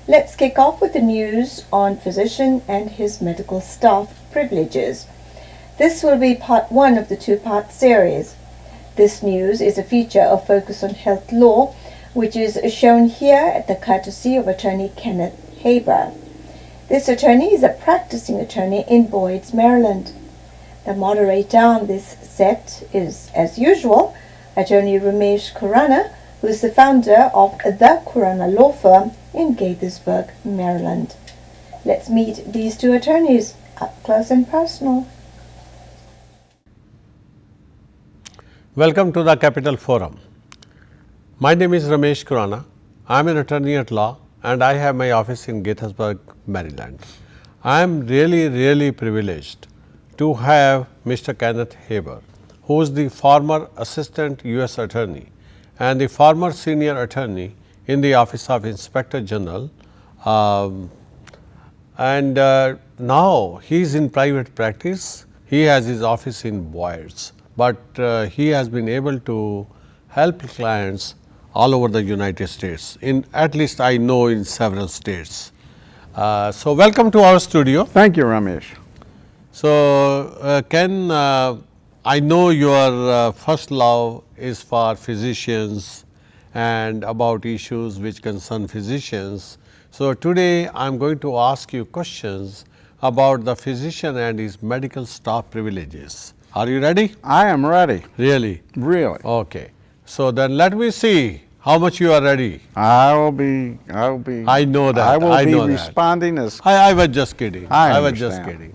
Let's kick off with the news on physician and his medical staff privileges. This will be part one of the two-part series. This news is a feature of Focus on Health Law, which is shown here at the courtesy of attorney Kenneth Haber. This attorney is a practicing attorney in Boyd's, Maryland. The moderator on this set is, as usual, attorney Ramesh Khurana, who is the founder of the Khurana Law Firm in Gaithersburg, Maryland. Let's meet these two attorneys up close and personal. Welcome to the Capital Forum. My name is Ramesh Khurana. I am an attorney at law and I have my office in Gaithersburg, Maryland. I am really privileged to have Mr. Kenneth Haber, who is the former Assistant U.S. Attorney and the former Senior Attorney in the Office of Inspector General, now he is in private practice. He has his office in Boyd's, but he has been able to help clients all over the United States, in at least I know in several states. So welcome to our studio. Thank you, Ramesh. So Ken, I know your first love is for physicians and about issues which concern physicians. So today I am going to ask you questions about the physician and his medical staff privileges. Are you ready? I am ready. Really? Really. Okay. So then let me see how much you are ready. I will be. I know that. I will I be know that. responding as. I was just kidding. I was just understand. kidding.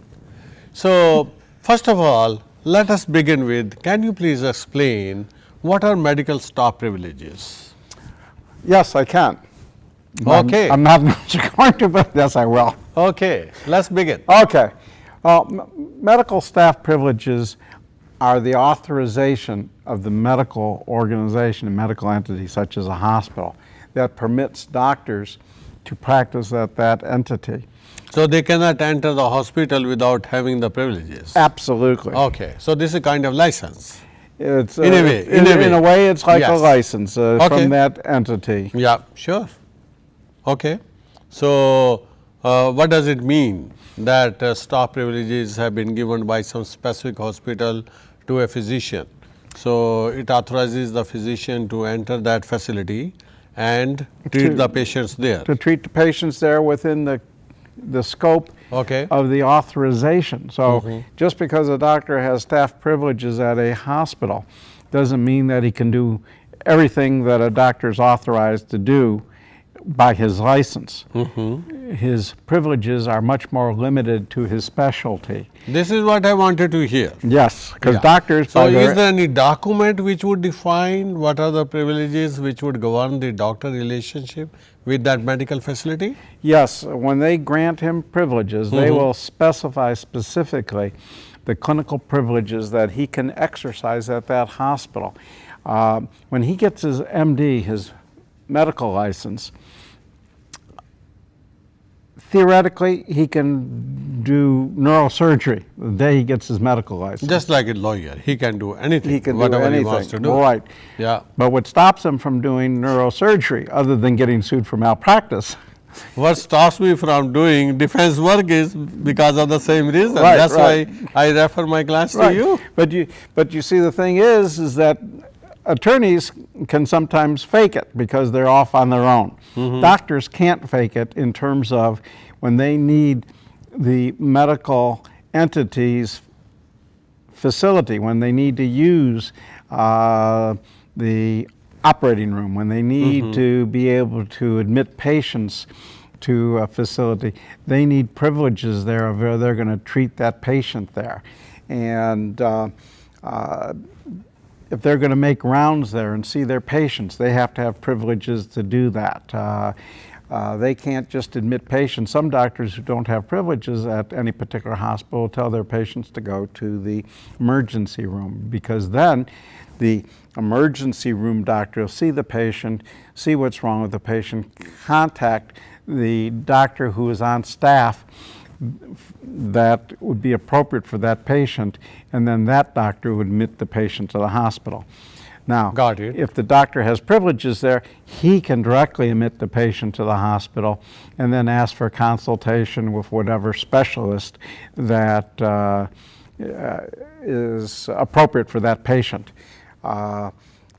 So first of all, let us begin with, can you please explain what are medical staff privileges? Yes, I can. Okay. I'm not going to, but yes, I will. Okay, let's begin. Okay. Medical staff privileges are the authorization of the medical organization, a medical entity such as a hospital, that permits doctors to practice at that entity. So they cannot enter the hospital without having the privileges? Absolutely. Okay, so this is a kind of license. It's, in a way, it's like yes. a license Okay. from that entity. Yeah, sure. Okay. So what does it mean that staff privileges have been given by some specific hospital to a physician? So it authorizes the physician to enter that facility and treat the patients there. To treat the patients there within the scope Okay. of the authorization. So just because a doctor has staff privileges at a hospital doesn't mean that he can do everything that a doctor is authorized to do by his license. His privileges are much more limited to his specialty. This is what I wanted to hear. Yes, because Yeah. doctors. So by their- is there any document which would define what are the privileges which would govern the doctor relationship with that medical facility? Yes, when they grant him privileges, they will specify specifically the clinical privileges that he can exercise at that hospital. When he gets his MD, his medical license, theoretically he can do neurosurgery the day he gets his medical license. Just like a lawyer, he can do anything, He can whatever do anything. he wants to do. Right. Yeah. But what stops him from doing neurosurgery, other than getting sued for malpractice, What stops me from doing defense work is because of the same reason. Right, That's right. why I refer my clients to you. But you see, the thing is that attorneys can sometimes fake it because they're off on their own. Doctors can't fake it in terms of when they need the medical entity's facility, when they need to use the operating room, when they need to be able to admit patients to a facility, they need privileges there of where they're going to treat that patient there. And if they're going to make rounds there and see their patients, they have to have privileges to do that. They can't just admit patients. Some doctors who don't have privileges at any particular hospital tell their patients to go to the emergency room, because then the emergency room doctor will see the patient, see what's wrong with the patient, contact the doctor who is on staff that would be appropriate for that patient, and then that doctor would admit the patient to the hospital. Now, Got it. if the doctor has privileges there, he can directly admit the patient to the hospital and then ask for consultation with whatever specialist that is appropriate for that patient.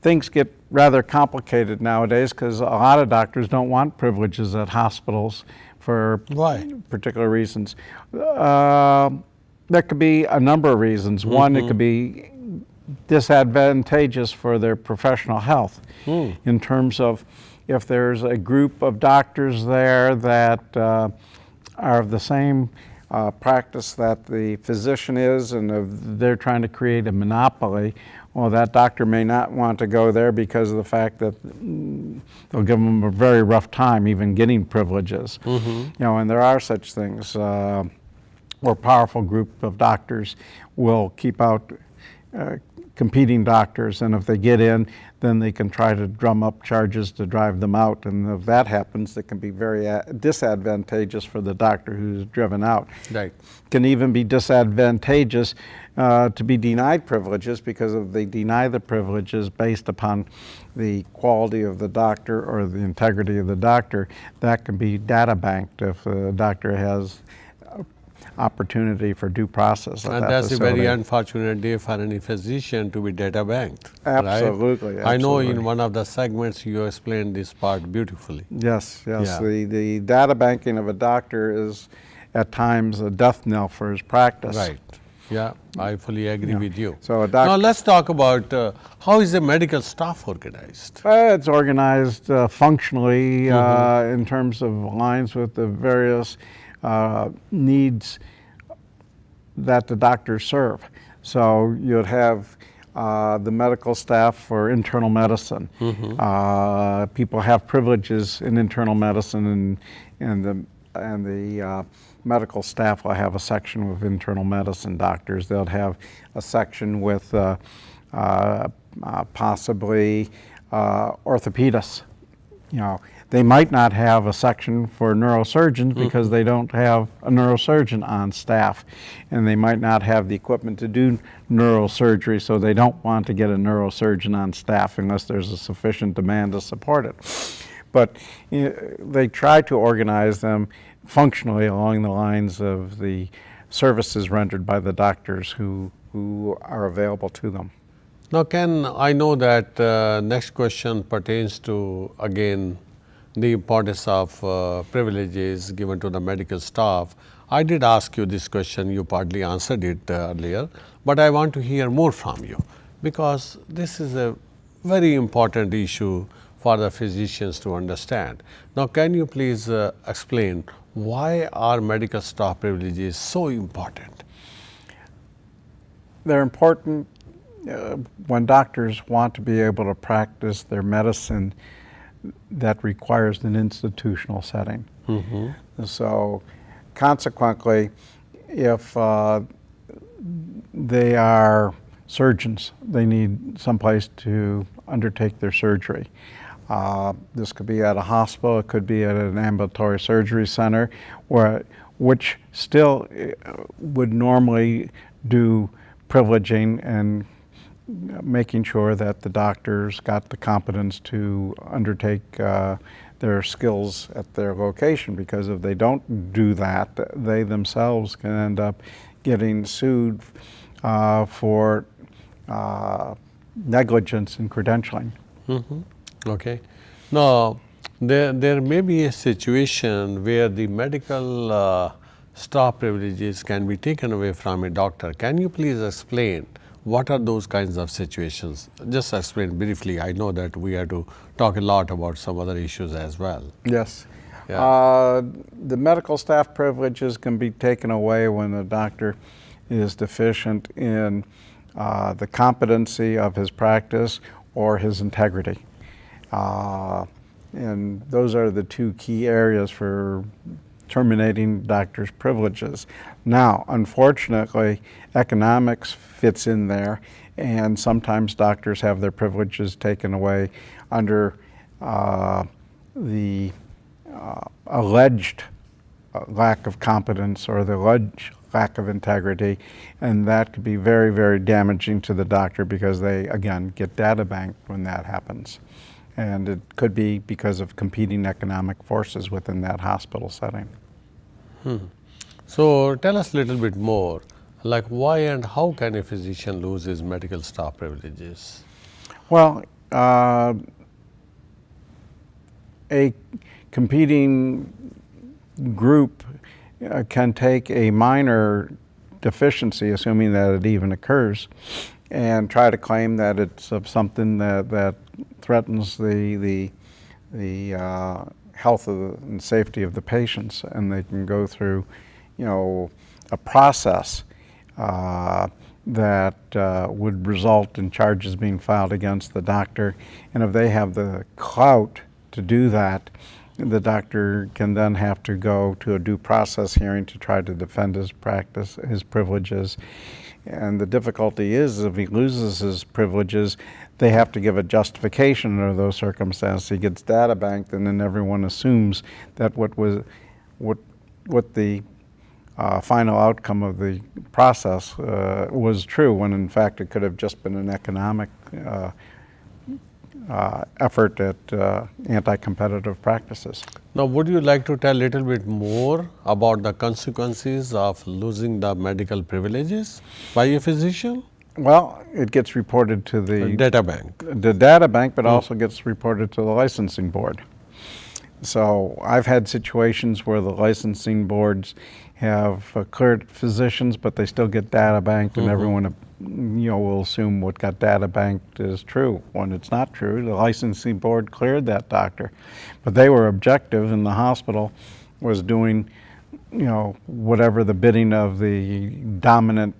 Things get rather complicated nowadays because a lot of doctors don't want privileges at hospitals for Why? particular reasons. There could be a number of reasons. One, it could be disadvantageous for their professional health in terms of if there's a group of doctors there that are of the same practice that the physician is, and if they're trying to create a monopoly, well, that doctor may not want to go there because of the fact that they'll give them a very rough time even getting privileges. You know, and there are such things. Or powerful group of doctors will keep out competing doctors, and if they get in, then they can try to drum up charges to drive them out, and if that happens, it can be very disadvantageous for the doctor who's driven out. Right. Can even be disadvantageous to be denied privileges, because if they deny the privileges based upon the quality of the doctor or the integrity of the doctor, that can be data banked if the doctor has opportunity for due process at And that that's facility. a very unfortunate day for any physician to be data banked. Absolutely, Right? I know in absolutely. one of the segments you explained this part beautifully. Yes, yes. Yeah. The data banking of a doctor is at times a death knell for his practice. Right. Yeah, I fully agree with you. So a Now doctor, let's talk about how is the medical staff organized? it's organized functionally in terms of lines with the various needs that the doctors serve. So you'd have the medical staff for internal medicine. People have privileges in internal medicine, and the medical staff will have a section with internal medicine doctors. They'll have a section with possibly orthopedists. You know, they might not have a section for neurosurgeons because they don't have a neurosurgeon on staff, and they might not have the equipment to do neurosurgery, so they don't want to get a neurosurgeon on staff unless there's a sufficient demand to support it. But they try to organize them functionally along the lines of the services rendered by the doctors who are available to them. Now, Ken, I know that next question pertains to, again, the importance of privileges given to the medical staff. I did ask you this question, you partly answered it earlier, but I want to hear more from you, because this is a very important issue for the physicians to understand. Now, can you please explain why are medical staff privileges so important? They're important when doctors want to be able to practice their medicine that requires an institutional setting. So consequently, if they are surgeons, they need someplace to undertake their surgery. This could be at a hospital, it could be at an ambulatory surgery center, which still would normally do privileging and making sure that the doctors got the competence to undertake their skills at their location, because if they don't do that, they themselves can end up getting sued for negligence in credentialing. Okay. Now, there may be a situation where the medical staff privileges can be taken away from a doctor. Can you please explain what are those kinds of situations? Just explain briefly. I know that we have to talk a lot about some other issues as well. Yes. Yeah. The medical staff privileges can be taken away when the doctor is deficient in the competency of his practice or his integrity. And those are the two key areas for terminating doctors' privileges. Now, unfortunately, economics fits in there, and sometimes doctors have their privileges taken away under the alleged lack of competence or the alleged lack of integrity, and that could be very, very damaging to the doctor because they, again, get data banked when that happens. And it could be because of competing economic forces within that hospital setting. So tell us a little bit more, like why and how can a physician lose his medical staff privileges? Well, a competing group can take a minor deficiency, assuming that it even occurs, and try to claim that it's of something that threatens the health and safety of the patients, and they can go through, a process that would result in charges being filed against the doctor. And if they have the clout to do that, the doctor can then have to go to a due process hearing to try to defend his practice, his privileges. And the difficulty is, if he loses his privileges, they have to give a justification under those circumstances. He gets data banked, and then everyone assumes that what the final outcome of the process was true, when in fact it could have just been an economic effort at anti-competitive practices. Now, would you like to tell a little bit more about the consequences of losing the medical privileges by a physician? Well, it gets reported to the data bank. The data bank, but also gets reported to the licensing board. So I've had situations where the licensing boards have cleared physicians, but they still get data banked, and everyone will assume what got data banked is true, when it's not true. The licensing board cleared that doctor, but they were objective, and the hospital was doing whatever the bidding of the dominant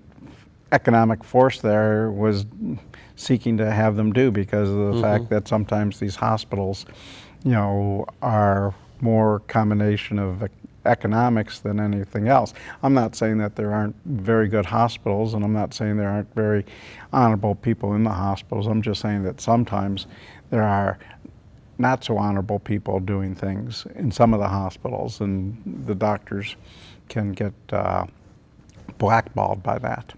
economic force there was seeking to have them do, because of the fact that sometimes these hospitals are more combination of economics than anything else. I'm not saying that there aren't very good hospitals, and I'm not saying there aren't very honorable people in the hospitals. I'm just saying that sometimes there are not so honorable people doing things in some of the hospitals, and the doctors can get blackballed by that.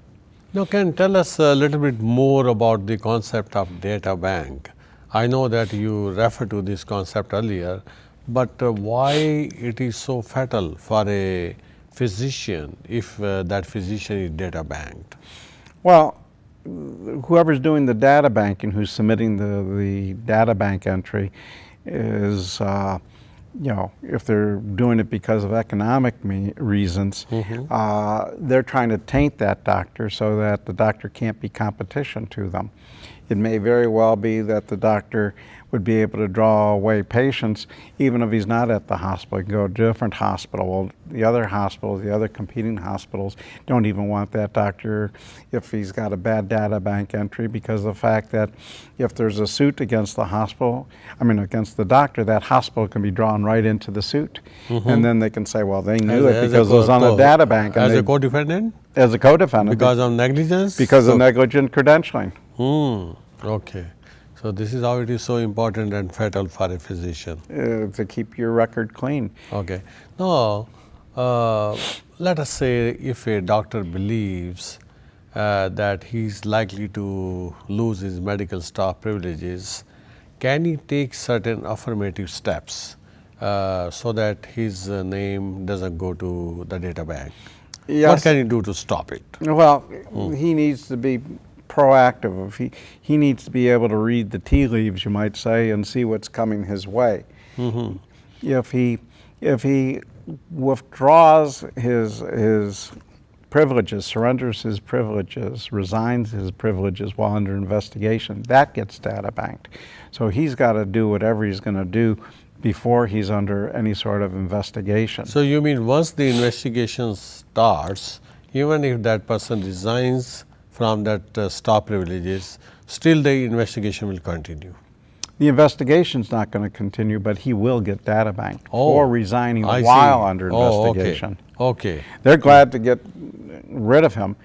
Now, can you tell us a little bit more about the concept of data bank? I know that you referred to this concept earlier, but why it is so fatal for a physician if that physician is data banked? Well, whoever's doing the data banking, who's submitting the data bank entry, is if they're doing it because of economic reasons, they're trying to taint that doctor so that the doctor can't be competition to them. It may very well be that the doctor would be able to draw away patients even if he's not at the hospital. He can go to a different hospital. Well, the other competing hospitals don't even want that doctor if he's got a bad data bank entry, because of the fact that if there's a suit against the hospital, against the doctor, that hospital can be drawn right into the suit. And then they can say, well, they knew it because it was on a data bank. As a co-defendant? As a co-defendant. Because of negligence? Because of negligent credentialing. Okay. So this is how it is so important and fatal for a physician. To keep your record clean. Okay. Now, let us say if a doctor believes that he's likely to lose his medical staff privileges, can he take certain affirmative steps so that his name doesn't go to the data bank? Yes. What can he do to stop it? Well, he needs to be proactive. He needs to be able to read the tea leaves, you might say, and see what's coming his way. If he withdraws his privileges, surrenders his privileges, resigns his privileges while under investigation, that gets data banked. So he's got to do whatever he's going to do before he's under any sort of investigation. So you mean once the investigation starts, even if that person resigns from that staff privileges, still the investigation will continue? The investigation's not going to continue, but he will get data banked for resigning while under investigation. Okay. They're glad to get rid of him,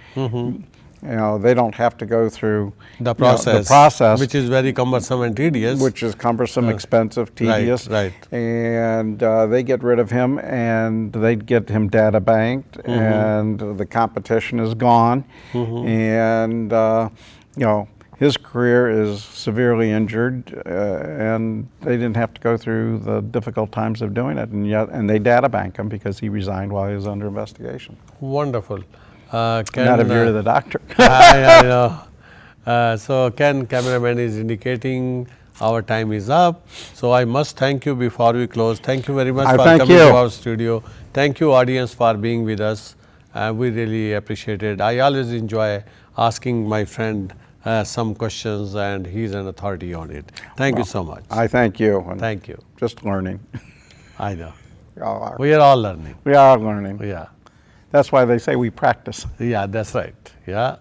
they don't have to go through The process, the process, which is very cumbersome and tedious. which is cumbersome, expensive, tedious. Right. And they get rid of him, and they get him data banked, and the competition is gone. And his career is severely injured, and they didn't have to go through the difficult times of doing it, and they data bank him because he resigned while he was under investigation. Wonderful. Not if you're the doctor. I know. So Ken, cameraman is indicating our time is up. So I must thank you before we close. Thank you very much for thank coming you. to our studio. Thank you, audience, for being with us. We really appreciate it. I always enjoy asking my friend some questions, and he's an authority on it. Thank you so much. I thank you. And Thank you. just learning. I know. We all are. We are all learning. We are learning. Yeah. That's why they say we practice. Yeah, that's right. Yeah.